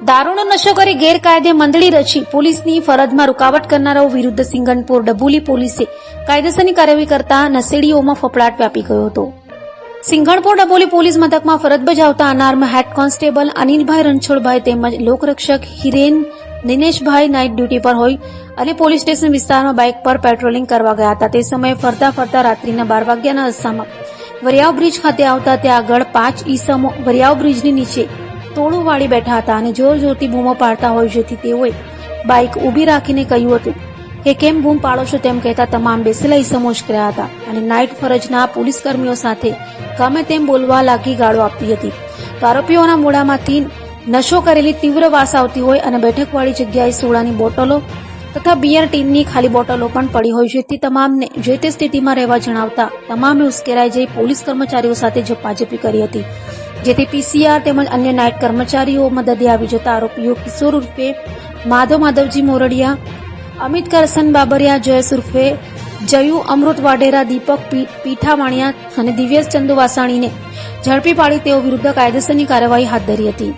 દારૂનો નશો કરી ગેરકાયદે મંડળી રચી પોલીસની ફરજમાં રૂકાવટ કરનારાઓ વિરુદ્ધ સિંગણપુર ડભોલી પોલીસે કાયદેસરની કાર્યવાહી કરતા નશેડીઓમાં ફફડાટ વ્યાપી ગયો હતો. સિંગણપુર ડભોલી પોલીસ મથકમાં ફરજ બજાવતા અનાર્મ હેડ કોન્સ્ટેબલ અનિલભાઈ રણછોડભાઈ તેમજ લોકરક્ષક હિરેન દિનેશભાઈ નાઇટ ડ્યુટી પર હોય અને પોલીસ સ્ટેશન વિસ્તારમાં બાઇક પર પેટ્રોલિંગ કરવા ગયા હતા. તે સમયે ફરતા રાત્રિના 12 વાગ્યાના અરસામાં વરિયાવ બ્રિજ ખાતે આવતા ત્યાં આગળ 5 ઈસમો વરિયાવ બ્રિજની નીચે ટોળું વાળી બેઠા હતા અને જોરથી બૂમો પાડતા હોય, જેથી તેઓએ બાઇક ઉભી રાખીને કહ્યું હતું કે કેમ બૂમ પાડો છો તેમ કહેતા તમામ બેસેલા ઈસમો ઉશ્કેર્યા હતા અને નાઇટ ફરજના પોલીસ કર્મીઓ સાથે ગમે તેમ બોલવા લાગી ગાળો આપતી હતી. આરોપીઓના મોઢામાંથી નશો કરેલી તીવ્ર વાસ આવતી હોય અને બેઠકવાળી જગ્યાએ સોડાની બોટલો તથા બિયર ટીનની ખાલી બોટલો પણ પડી હોય, જેથી તમામને જે તે સ્થિતિમાં રહેવા જણાવતા તમામે ઉશ્કેરાઈ જઈ પોલીસ કર્મચારીઓ સાથે ઝપાઝપી કરી હતી, જેથી પીસીઆર તેમજ અન્ય નાઇટ કર્મચારીઓ મદદે આવી જતા આરોપીઓ કિશોર ઉર્ફે માધવજી મોરડિયા, અમિત કરસન બાબરિયા, જયેશ ઉર્ફે જયુ, અમૃત વાઢેરા, દીપક પીઠાવાણિયા અને દિવ્યેશ ચંદુ વાસાણીને ઝડપી પાડી તેઓ વિરુદ્ધ કાયદેસરની કાર્યવાહી હાથ ધરી હતી.